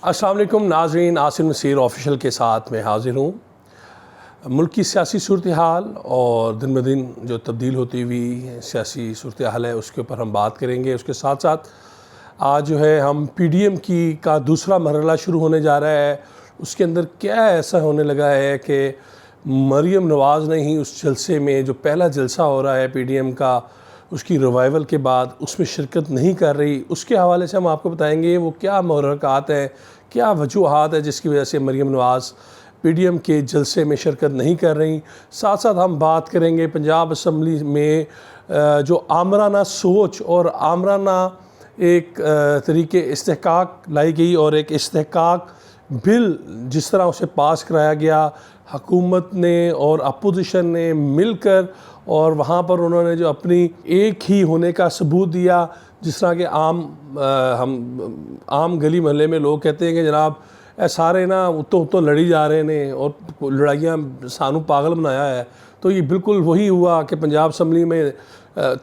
السلام علیکم ناظرین، عاصم نصیر آفیشل کے ساتھ میں حاضر ہوں۔ ملک کی سیاسی صورتحال اور دن بدن جو تبدیل ہوتی ہوئی سیاسی صورتحال ہے اس کے اوپر ہم بات کریں گے۔ اس کے ساتھ ساتھ آج جو ہے ہم پی ڈی ایم کا دوسرا مرحلہ شروع ہونے جا رہا ہے۔ اس کے اندر کیا ایسا ہونے لگا ہے کہ مریم نواز نے ہی اس جلسے میں، جو پہلا جلسہ ہو رہا ہے پی ڈی ایم کا، اس کی ریوائول کے بعد اس میں شرکت نہیں کر رہی۔ اس کے حوالے سے ہم آپ کو بتائیں گے وہ کیا محرکات ہیں، کیا وجوہات ہے جس کی وجہ سے Maryam Nawaz P D M کے جلسے میں شرکت نہیں کر رہی۔ ساتھ ساتھ ہم بات کریں گے پنجاب اسمبلی میں جو آمرانہ سوچ اور آمرانہ ایک طریقے استحقاق لائی گئی اور ایک استحقاق بل جس طرح اسے پاس کرایا گیا، حکومت نے اور اپوزیشن نے مل کر، اور وہاں پر انہوں نے جو اپنی ایک ہی ہونے کا ثبوت دیا، جس طرح کہ عام گلی محلے میں لوگ کہتے ہیں کہ جناب اے سارے نا اتوں لڑی جا رہے ہیں اور لڑائیاں سانو پاگل بنایا ہے۔ تو یہ بالکل وہی ہوا کہ پنجاب اسمبلی میں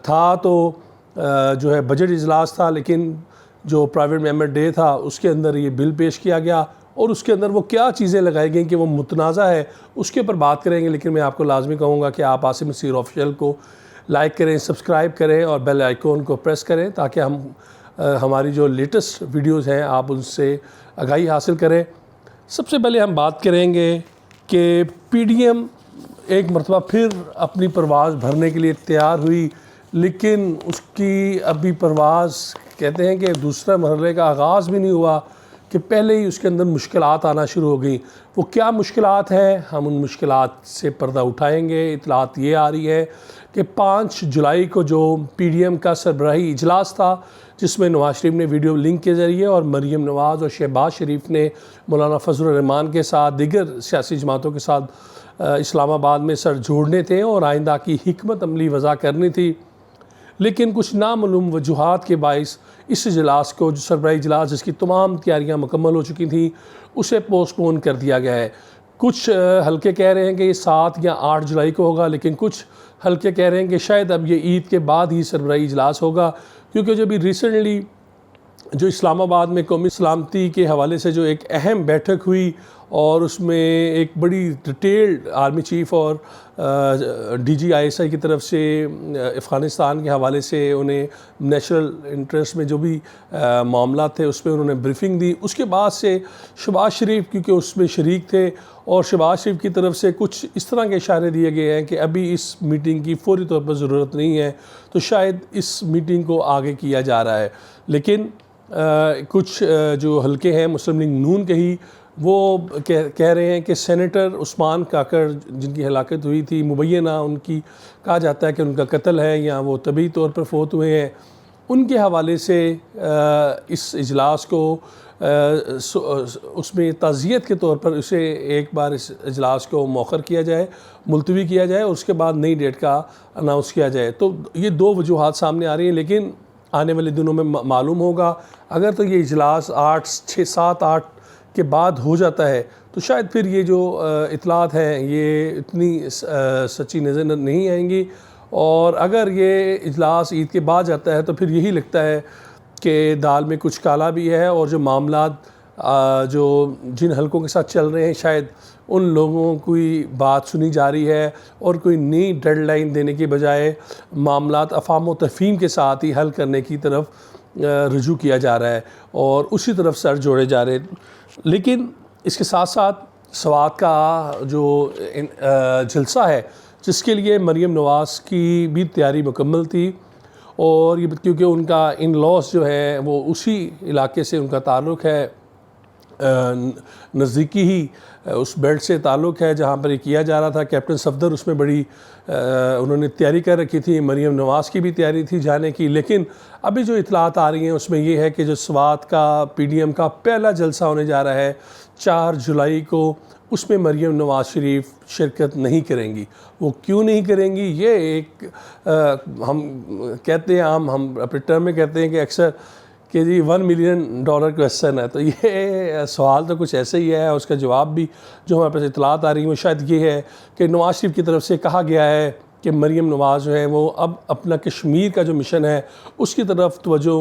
تھا تو جو ہے بجٹ اجلاس تھا، لیکن جو پرائیویٹ ممبر ڈے تھا اس کے اندر یہ بل پیش کیا گیا اور اس کے اندر وہ کیا چیزیں لگائی گئیں کہ وہ متنازع ہے، اس کے اوپر بات کریں گے۔ لیکن میں آپ کو لازمی کہوں گا کہ آپ عاصم نصیر آفیشل کو لائک کریں، سبسکرائب کریں اور بیل آئیکن کو پریس کریں تاکہ ہماری جو لیٹسٹ ویڈیوز ہیں آپ ان سے آگاہی حاصل کریں۔ سب سے پہلے ہم بات کریں گے کہ پی ڈی ایم ایک مرتبہ پھر اپنی پرواز بھرنے کے لیے تیار ہوئی، لیکن اس کی ابھی پرواز کہتے ہیں کہ دوسرے مرحلے کا آغاز بھی نہیں ہوا کہ پہلے ہی اس کے اندر مشکلات آنا شروع ہو گئیں۔ وہ کیا مشکلات ہیں، ہم ان مشکلات سے پردہ اٹھائیں گے۔ اطلاعات یہ آ رہی ہے کہ 5 جولائی کو جو پی ڈی ایم کا سربراہی اجلاس تھا، جس میں نواز شریف نے ویڈیو لنک کے ذریعے اور مریم نواز اور شہباز شریف نے مولانا فضل الرحمان کے ساتھ دیگر سیاسی جماعتوں کے ساتھ اسلام آباد میں سر جوڑنے تھے اور آئندہ کی حکمت عملی وضع کرنی تھی، لیکن کچھ نامعلوم وجوہات کے باعث اس اجلاس کو، جو سربراہی اجلاس جس کی تمام تیاریاں مکمل ہو چکی تھیں، اسے پوسٹ پون کر دیا گیا ہے۔ کچھ حلقے کہہ رہے ہیں کہ یہ 7 یا 8 جولائی کو ہوگا، لیکن کچھ حلقے کہہ رہے ہیں کہ شاید اب یہ عید کے بعد ہی سربراہی اجلاس ہوگا، کیونکہ جو بھی ریسنٹلی جو اسلام آباد میں قومی سلامتی کے حوالے سے جو ایک اہم بیٹھک ہوئی اور اس میں ایک بڑی ڈیٹیلڈ آرمی چیف اور D G I S I کی طرف سے افغانستان کے حوالے سے انہیں نیشنل انٹرسٹ میں جو بھی معاملات تھے اس میں انہوں نے بریفنگ دی۔ اس کے بعد سے شہباز شریف کیونکہ اس میں شریک تھے اور شہباز شریف کی طرف سے کچھ اس طرح کے اشارے دیے گئے ہیں کہ ابھی اس میٹنگ کی فوری طور پر ضرورت نہیں ہے، تو شاید اس میٹنگ کو آگے کیا جا رہا ہے۔ لیکن کچھ جو حلقے ہیں مسلم لیگ نون کے ہی، وہ کہہ رہے ہیں کہ سینیٹر عثمان کاکڑ جن کی ہلاکت ہوئی تھی، مبینہ ان کی کہا جاتا ہے کہ ان کا قتل ہے یا وہ طبعی طور پر فوت ہوئے ہیں، ان کے حوالے سے اس اجلاس کو اس میں تعزیت کے طور پر اسے ایک بار اس اجلاس کو مؤخر کیا جائے، ملتوی کیا جائے اور اس کے بعد نئی ڈیٹ کا اناؤنس کیا جائے۔ تو یہ 2 وجوہات سامنے آ رہی ہیں، لیکن آنے والے دنوں میں معلوم ہوگا۔ اگر تو یہ اجلاس 7 8 کے بعد ہو جاتا ہے تو شاید پھر یہ جو اطلاعات ہیں یہ اتنی سچی نظر نہیں آئیں گی، اور اگر یہ اجلاس عید کے بعد جاتا ہے تو پھر یہی لگتا ہے کہ دال میں کچھ کالا بھی ہے، اور جو معاملات جو جن حلقوں کے ساتھ چل رہے ہیں شاید ان لوگوں کی بات سنی جا رہی ہے اور کوئی نئی ڈیڈ لائن دینے کے بجائے معاملات افہام و تفہیم کے ساتھ ہی حل کرنے کی طرف رجوع کیا جا رہا ہے اور اسی طرف سر جوڑے جا رہے ہیں۔ لیکن اس کے ساتھ ساتھ سوات کا جو جلسہ ہے جس کے لیے مریم نواز کی بھی تیاری مکمل تھی، اور یہ کیونکہ ان کا ان لاس جو ہے وہ اسی علاقے سے ان کا تعلق ہے، نزدیکی ہی اس بیلٹ سے تعلق ہے جہاں پر یہ کیا جا رہا تھا۔ کیپٹن صفدر اس میں بڑی انہوں نے تیاری کر رکھی تھی، مریم نواز کی بھی تیاری تھی جانے کی، لیکن ابھی جو اطلاعات آ رہی ہیں اس میں یہ ہے کہ جو سوات کا پی ڈی ایم کا پہلا جلسہ ہونے جا رہا ہے 4 جولائی کو، اس میں مریم نواز شریف شرکت نہیں کریں گی۔ وہ کیوں نہیں کریں گی، یہ ایک ہم کہتے ہیں ہم اپنے ٹرم میں کہتے ہیں کہ اکثر کہ جی $1 ملین کویسچن ہے، تو یہ سوال تو کچھ ایسے ہی ہے۔ اس کا جواب بھی جو ہمارے پاس اطلاعات آ رہی ہیں وہ شاید یہ ہے کہ نواز شریف کی طرف سے کہا گیا ہے کہ مریم نواز جو ہے وہ اب اپنا کشمیر کا جو مشن ہے اس کی طرف توجہ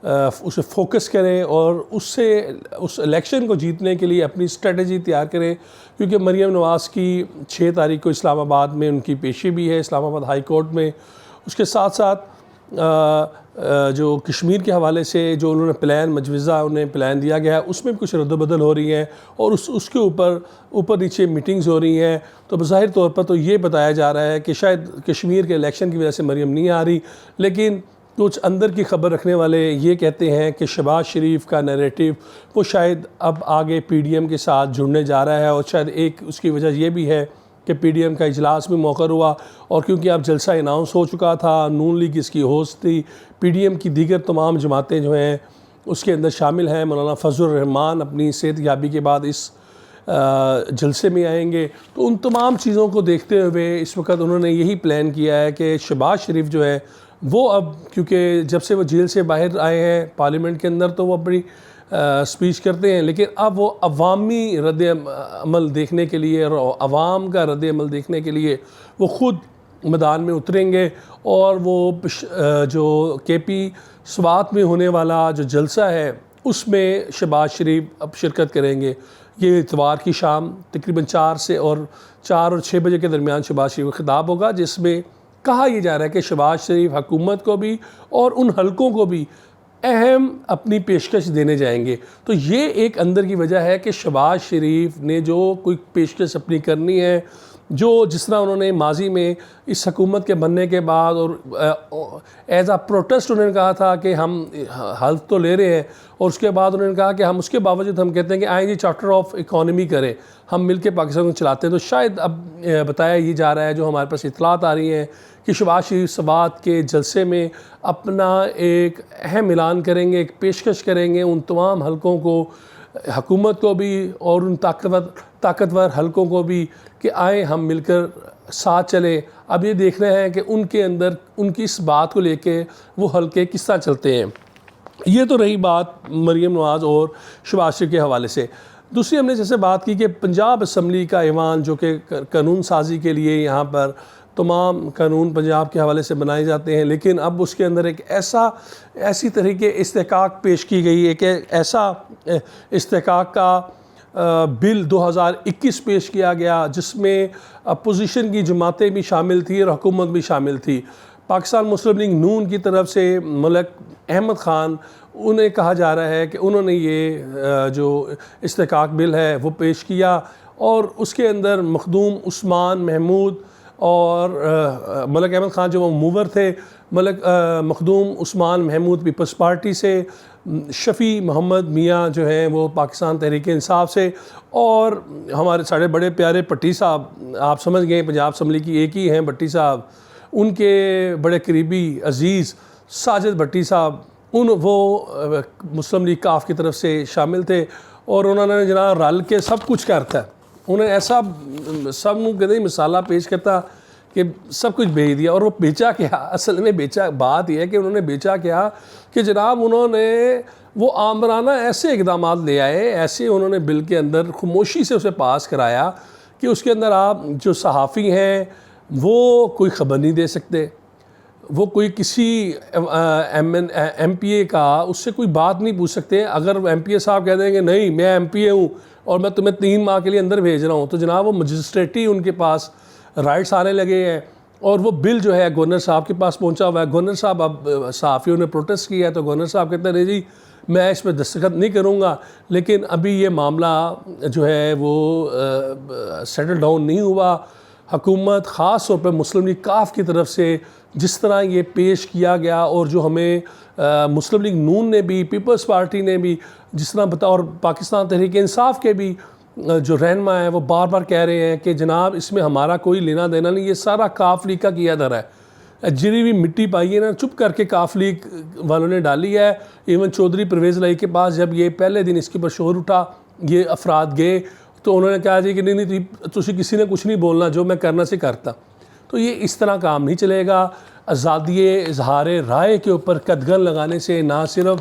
اسے فوکس کریں اور اس الیکشن کو جیتنے کے لیے اپنی اسٹریٹجی تیار کریں، کیونکہ مریم نواز کی 6 تاریخ کو اسلام آباد میں ان کی پیشی بھی ہے، اسلام آباد ہائی کورٹ میں۔ اس کے ساتھ ساتھ جو کشمیر کے حوالے سے جو انہوں نے پلان مجوزہ انہیں پلان دیا گیا ہے اس میں بھی کچھ رد و بدل ہو رہی ہیں، اور اس کے اوپر نیچے میٹنگز ہو رہی ہیں۔ تو بظاہر طور پر تو یہ بتایا جا رہا ہے کہ شاید کشمیر کے الیکشن کی وجہ سے مریم نہیں آ رہی، لیکن کچھ اندر کی خبر رکھنے والے یہ کہتے ہیں کہ شہباز شریف کا نیریٹو وہ شاید اب آگے پی ڈی ایم کے ساتھ جڑنے جا رہا ہے، اور شاید ایک اس کی وجہ یہ بھی ہے کہ پی ڈی ایم کا اجلاس بھی مؤخر ہوا، اور کیونکہ اب جلسہ اناؤنس ہو چکا تھا، نون لیگ اس کی ہوسٹ تھی، پی ڈی ایم کی دیگر تمام جماعتیں جو ہیں اس کے اندر شامل ہیں۔ مولانا فضل الرحمان اپنی صحت یابی کے بعد اس جلسے میں آئیں گے، تو ان تمام چیزوں کو دیکھتے ہوئے اس وقت انہوں نے یہی پلان کیا ہے کہ شہباز شریف جو ہے وہ اب، کیونکہ جب سے وہ جیل سے باہر آئے ہیں پارلیمنٹ کے اندر تو وہ اپنی سپیچ کرتے ہیں، لیکن اب وہ عوامی رد عمل دیکھنے کے لیے اور عوام کا رد عمل دیکھنے کے لیے وہ خود میدان میں اتریں گے، اور وہ جو کے پی سوات میں ہونے والا جو جلسہ ہے اس میں شہباز شریف اب شرکت کریں گے۔ یہ اتوار کی شام تقریباً 4 اور 6 بجے کے درمیان شہباز شریف کا خطاب ہوگا، جس میں کہا یہ جا رہا ہے کہ شہباز شریف حکومت کو بھی اور ان حلقوں کو بھی اہم اپنی پیشکش دینے جائیں گے۔ تو یہ ایک اندر کی وجہ ہے کہ شہباز شریف نے جو کوئی پیشکش اپنی کرنی ہے، جو جس طرح انہوں نے ماضی میں اس حکومت کے بننے کے بعد اور ایز اے پروٹیسٹ انہوں نے کہا تھا کہ ہم حلف تو لے رہے ہیں، اور اس کے بعد انہوں نے کہا کہ ہم اس کے باوجود ہم کہتے ہیں کہ آئیں جی چارٹر آف اکانومی کریں، ہم مل کے پاکستان کو چلاتے ہیں۔ تو شاید اب بتایا یہ جا رہا ہے، جو ہمارے پاس اطلاعات آ رہی ہیں، کہ شہباز شریف سوات کے جلسے میں اپنا ایک اہم اعلان کریں گے، ایک پیشکش کریں گے ان تمام حلقوں کو، حکومت کو بھی اور ان طاقتور حلقوں کو بھی، کہ آئیں ہم مل کر ساتھ چلیں۔ اب یہ دیکھ رہے ہیں کہ ان کے اندر ان کی اس بات کو لے کے وہ حلقے کس طرح چلتے ہیں۔ یہ تو رہی بات مریم نواز اور شہباز شریف کے حوالے سے۔ دوسری ہم نے جیسے بات کی کہ پنجاب اسمبلی کا ایوان جو کہ قانون سازی کے لیے یہاں پر تمام قانون پنجاب کے حوالے سے بنائے جاتے ہیں، لیکن اب اس کے اندر ایک ایسی طریقے استحقاق پیش کی گئی، ایک ایسا استحقاق کا بل 2021 پیش کیا گیا جس میں اپوزیشن کی جماعتیں بھی شامل تھیں اور حکومت بھی شامل تھی۔ پاکستان مسلم لیگ نون کی طرف سے ملک احمد خان، انہیں کہا جا رہا ہے کہ انہوں نے یہ جو استحقاق بل ہے وہ پیش کیا، اور اس کے اندر مخدوم عثمان محمود اور ملک احمد خان جو وہ موور تھے، مخدوم عثمان محمود پیپلز پارٹی سے، شفیع محمد میاں جو ہیں وہ پاکستان تحریک انصاف سے، اور ہمارے سارے بڑے پیارے بھٹی صاحب، آپ سمجھ گئے پنجاب اسمبلی کی ایک ہی ہیں بھٹی صاحب، ان کے بڑے قریبی عزیز ساجد بھٹی صاحب، وہ مسلم لیگ کاف کی طرف سے شامل تھے، اور انہوں نے جناب رل کے سب کچھ کرتا ہے، انہیں ایسا سب کہتے مثالہ پیش کرتا کہ سب کچھ بیچ دیا۔ اور وہ بیچا کیا، اصل میں بات یہ ہے کہ انہوں نے بیچا کیا کہ جناب انہوں نے وہ آمرانہ ایسے اقدامات لے آئے، ایسے انہوں نے بل کے اندر خاموشی سے اسے پاس کرایا کہ اس کے اندر آپ جو صحافی ہیں وہ کوئی خبر نہیں دے سکتے، وہ کوئی کسی ایم پی اے کا اس سے کوئی بات نہیں پوچھ سکتے۔ اگر ایم پی اے صاحب کہہ دیں کہ نہیں میں ایم پی اے ہوں اور میں تمہیں 3 ماہ کے لیے اندر بھیج رہا ہوں، تو جناب وہ مجسٹریٹی ان کے پاس رائٹس آنے لگے ہیں، اور وہ بل جو ہے گورنر صاحب کے پاس پہنچا ہوا ہے۔ گورنر صاحب اب صحافیوں نے پروٹیسٹ کیا ہے، تو گورنر صاحب کہتے ہیں نہیں جی میں اس پہ دستخط نہیں کروں گا، لیکن ابھی یہ معاملہ جو ہے وہ سیٹل ڈاؤن نہیں ہوا۔ حکومت خاص طور پہ مسلم لیگ کاف کی طرف سے جس طرح یہ پیش کیا گیا، اور جو ہمیں مسلم لیگ نون نے بھی، پیپلز پارٹی نے بھی جس طرح اور پاکستان تحریک انصاف کے بھی جو رہنما ہیں وہ بار بار کہہ رہے ہیں کہ جناب اس میں ہمارا کوئی لینا دینا نہیں، یہ سارا کاف لیگ کا کیا دھرا ہے، جری بھی مٹی پائی ہے نا چپ کر کے کاف لیگ والوں نے ڈالی ہے۔ ایون چودھری پرویز الہی کے پاس جب یہ پہلے دن اس کے اوپر شور اٹھا، یہ افراد گئے تو انہوں نے کہا جی کہ نہیں تسی کسی نے کچھ نہیں بولنا، جو میں کرنا سے کرتا۔ تو یہ اس طرح کام نہیں چلے گا۔ آزادی اظہار رائے کے اوپر قدغن لگانے سے نہ صرف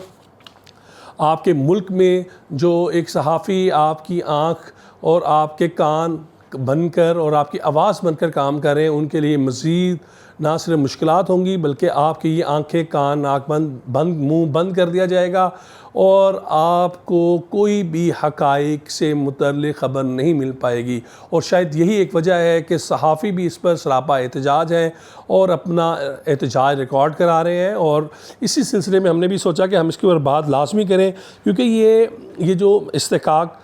آپ کے ملک میں جو ایک صحافی آپ کی آنکھ اور آپ کے کان بن کر اور آپ کی آواز بن کر کام کریں، ان کے لیے مزید نہ صرف مشکلات ہوں گی بلکہ آپ کی یہ آنکھیں، کان، ناک بند منہ بند کر دیا جائے گا اور آپ کو کوئی بھی حقائق سے متعلق خبر نہیں مل پائے گی۔ اور شاید یہی ایک وجہ ہے کہ صحافی بھی اس پر سراپا احتجاج ہیں اور اپنا احتجاج ریکارڈ کرا رہے ہیں، اور اسی سلسلے میں ہم نے بھی سوچا کہ ہم اس کے اوپر بات لازمی کریں، کیونکہ یہ جو استحقاق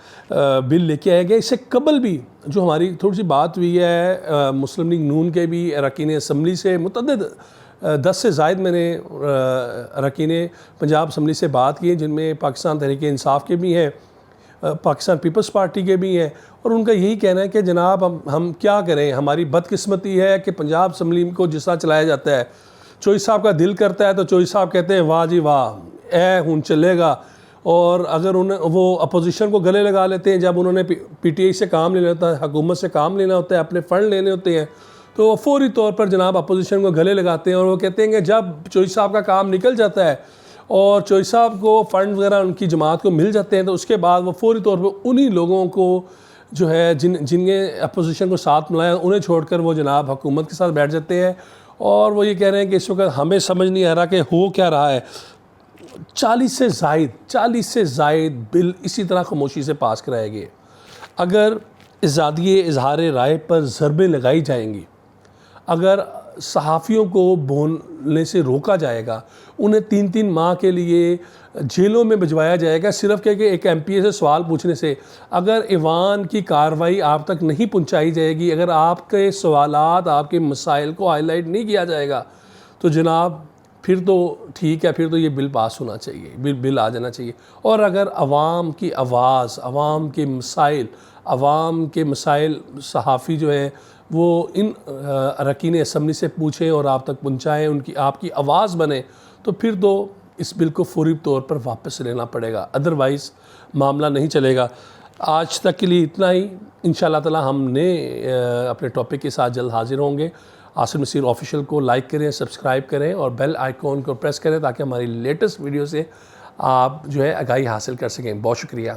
بل لے کے آیا گیا، اس سے قبل بھی جو ہماری تھوڑی سی بات ہوئی ہے مسلم لیگ نون کے بھی اراکین اسمبلی سے، متعدد 10 سے زائد میں نے اراکین پنجاب اسمبلی سے بات کی ہے، جن میں پاکستان تحریک انصاف کے بھی ہیں، پاکستان پیپلز پارٹی کے بھی ہیں، اور ان کا یہی کہنا ہے کہ جناب ہم کیا کریں، ہماری بدقسمتی ہے کہ پنجاب اسمبلی کو جس طرح چلایا جاتا ہے، چوئی صاحب کا دل کرتا ہے تو چوئی صاحب کہتے ہیں واہ جی واہ ہن چلے گا، اور اگر وہ اپوزیشن کو گلے لگا لیتے ہیں جب انہوں نے پی ٹی آئی سے کام لینا ہوتا ہے، حکومت سے کام لینا ہوتا ہے، اپنے فنڈ لینے ہوتے ہیں، تو وہ فوری طور پر جناب اپوزیشن کو گلے لگاتے ہیں، اور وہ کہتے ہیں کہ جب چوئی صاحب کا کام نکل جاتا ہے اور چوئی صاحب کو فنڈ وغیرہ ان کی جماعت کو مل جاتے ہیں، تو اس کے بعد وہ فوری طور پر انہی لوگوں کو جو ہے جن نے اپوزیشن کو ساتھ ملایا انہیں چھوڑ کر وہ جناب حکومت کے ساتھ بیٹھ جاتے ہیں، اور وہ یہ کہہ رہے ہیں کہ اس وقت ہمیں سمجھ نہیں آ رہا کہ ہو کیا رہا ہے۔ 40 سے زائد بل اسی طرح خاموشی سے پاس کرائے گئے۔ اگر ازادی اظہار رائے پر ضربیں لگائی جائیں گی، اگر صحافیوں کو بولنے سے روکا جائے گا، انہیں 3 ماہ کے لیے جیلوں میں بھجوایا جائے گا صرف کہ ایک ایم پی اے سے سوال پوچھنے سے، اگر ایوان کی کارروائی آپ تک نہیں پہنچائی جائے گی، اگر آپ کے سوالات، آپ کے مسائل کو ہائی لائٹ نہیں کیا جائے گا، تو جناب پھر تو ٹھیک ہے، پھر تو یہ بل پاس ہونا چاہیے، بل آ جانا چاہیے۔ اور اگر عوام کی آواز، عوام کے مسائل صحافی جو ہے وہ ان اراکین اسمبلی سے پوچھیں اور آپ تک پہنچائیں، آپ کی آواز بنے، تو پھر تو اس بل کو فوری طور پر واپس لینا پڑے گا، ادروائز معاملہ نہیں چلے گا۔ آج تک کے لیے اتنا ہی، انشاءاللہ تعالی ہم نے اپنے ٹاپک کے ساتھ جلد حاضر ہوں گے۔ آصف نصیر آفیشیل کو لائک کریں، سبسکرائب کریں اور بیل آئیکن کو پریس کریں تاکہ ہماری لیٹسٹ ویڈیو سے آپ جو ہے آگاہی حاصل کر سکیں۔ بہت شکریہ۔